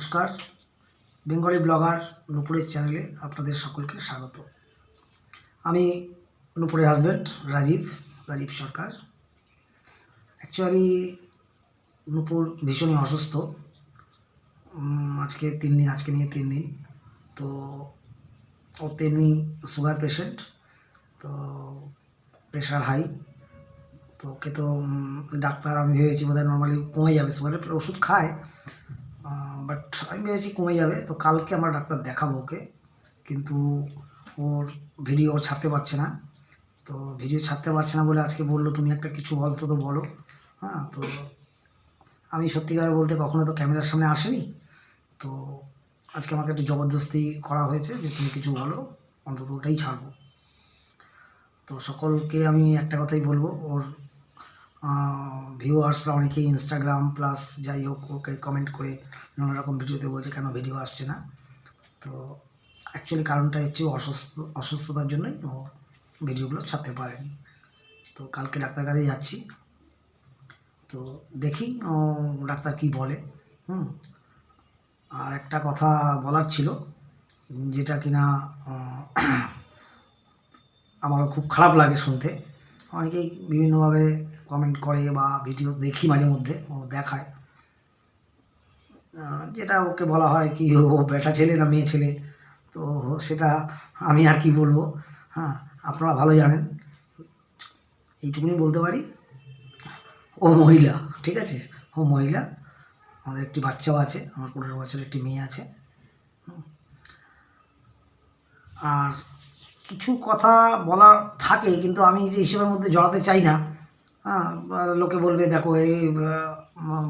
নমস্কার, Bengali blogger নূপুরের চ্যানেলে আপনাদের সকলকে স্বাগত। আমি নূপুরের হাজব্যান্ড রাজীব সরকার। অ্যাকচুয়ালি নূপুর ভীষণই অসুস্থ। আজকে নিয়ে 3 দিন। তো ও তেমনি সুগার পেশেন্ট, তো প্রেশার হাই। তো ওকে তো ডাক্তার, আমি ভেবেছি বোধহয় নর্মালি কমে যাবে, সুগারের ওষুধ খায়, বাট আমি ভেবেছি কমে যাবে। তো কালকে আমরা ডাক্তার দেখাবো ওকে, কিন্তু ওর ভিডিও ছাড়তে পারছে না। তো ভিডিও ছাড়তে পারছে না বলে আজকে বললো তুমি একটা কিছু তো বলো। হ্যাঁ, তো আমি সত্যিকার বলতে কখনো তো ক্যামেরার সামনে আসেনি, তো আজকে আমাকে একটু জবরদস্তি করা হয়েছে যে তুমি কিছু বলো, অন্তত ওটাই ছাড়বো। তো সকলকে আমি একটা কথাই বলবো, ওর ভিউয়ার্সরা অনেকেই ইনস্টাগ্রাম প্লাস যাই হোক ওকে কমেন্ট করে নানা রকম ভিডিওতে বলছে কেন ভিডিও আসছে না। তো অ্যাকচুয়ালি কারণটা হচ্ছে অসুস্থতার জন্যই ও ভিডিওগুলো ছাড়তে পারেনি। তো কালকে ডাক্তার কাছে যাচ্ছি, তো দেখি ডাক্তার কি বলে। আর একটা কথা বলার ছিল, যেটা কিনা আমারও খুব খারাপ লাগে শুনতে। অনেকেই বিভিন্নভাবে কমেন্ট করে বা ভিডিও দেখি মাঝে মধ্যে ও দেখায়, যেটা ওকে বলা হয় কি ও বেটা ছেলে না মেয়ে ছেলে। তো সেটা আমি আর কি বলবো, হ্যাঁ আপনারা ভালো জানেন। এইটুকুনি বলতে পারি, ও মহিলা, ঠিক আছে, ও মহিলা। আমাদের একটি বাচ্চাও আছে, আমার 15 বছরের একটি মেয়ে আছে। আর কিছু কথা বলার থাকে, কিন্তু আমি যে এইসবের মধ্যে জড়াতে চাই না। হ্যাঁ, লোকে বলবে দেখো এই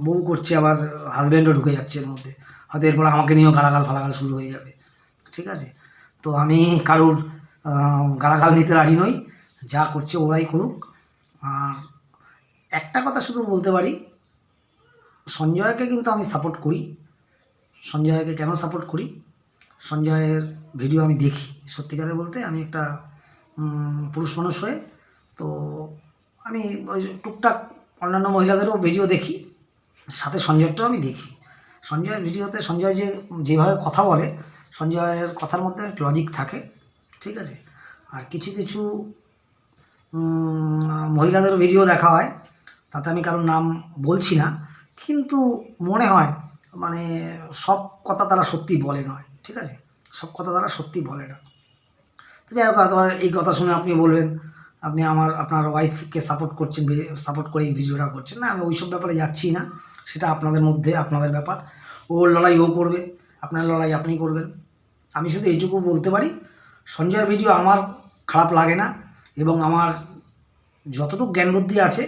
বউ করছে, আবার হাজব্যান্ডও ঢুকে যাচ্ছে এর মধ্যে, হয়তো এরপর আমাকে নিয়েও গালাগাল শুরু হয়ে যাবে, ঠিক আছে। তো আমি কারোর গালাগাল নিতে রাজি নই, যা করছে ওরাই করুক। আর একটা কথা শুধু বলতে পারি, সঞ্জয়কে কিন্তু আমি সাপোর্ট করি। সঞ্জয়কে কেন সাপোর্ট করি, সঞ্জয়ের ভিডিও আমি দেখি। সত্যিকারে বলতে আমি একটা পুরুষ মানুষ হয়ে, তো আমি ওই টুকটাক অন্যান্য মহিলাদেরও ভিডিও দেখি, সাথে সঞ্জয়েরটাও আমি দেখি। সঞ্জয়ের ভিডিওতে সঞ্জয় যেভাবে কথা বলে, সঞ্জয়ের কথার মধ্যে লজিক থাকে, ঠিক আছে। আর কিছু কিছু মহিলাদেরও ভিডিও দেখা হয়, তাতে আমি কারোর নাম বলছি না, কিন্তু মনে হয় মানে সব কথা তারা সত্যি বলে নয়, ঠিক আছে, সব কথা তারা সত্যি বলে না। তো যাই হোক, হয়তো এই কথা শুনে আপনি বলবেন আপনি আপনার ওয়াইফকে সাপোর্ট করছেন, সাপোর্ট করে এই ভিডিওটা করছেন। না, আমি ওইসব ব্যাপারে যাচ্ছি না, সেটা আপনাদের মধ্যে আপনাদের ব্যাপার। ওর লড়াই ও করবে, আপনার লড়াই আপনি করবেন। আমি শুধু এইটুকু বলতে পারি, সঞ্জয়ের ভিডিও আমার খারাপ লাগে না, এবং আমার যতটুকু জ্ঞান বুদ্ধি আছে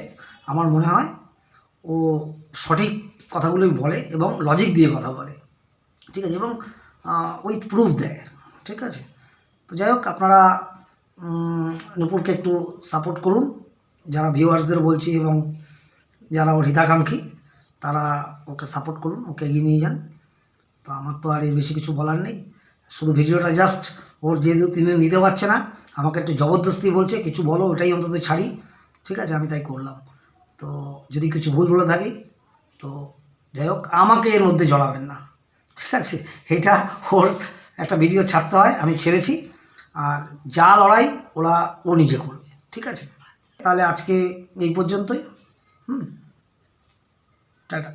আমার মনে হয় ও সঠিক কথাগুলোই বলে এবং লজিক দিয়ে কথা বলে, ঠিক আছে, এবং উইথ প্রুফ দেয়, ঠিক আছে। তো যাই হোক, আপনারা নূপুরকে একটু সাপোর্ট করুন, যারা ভিউয়ার্সদের বলছি, এবং যারা ওর হিতাকাঙ্ক্ষী তারা ওকে সাপোর্ট করুন, ওকে এগিয়ে নিয়ে যান। তো আমার তো আর এর বেশি কিছু বলার নেই, শুধু ভিডিওটা জাস্ট ওর যেহেতু তিনি নিতে পারছে না, আমাকে একটু জবরদস্তি বলছে কিছু বলো, ওটাই অন্তত ছাড়ি, ঠিক আছে, আমি তাই করলাম। তো যদি কিছু ভুল বলে থাকি, তো যাই হোক, আমাকে এর মধ্যে জড়াবেন না, ঠিক আছে। এটা ওর একটা ভিডিও ছাড়তে হয়, আমি ছেড়েছি, আর যা লড়াই ও নিজে করবে, ঠিক আছে। তাহলে আজকে এই পর্যন্তই। টাটা।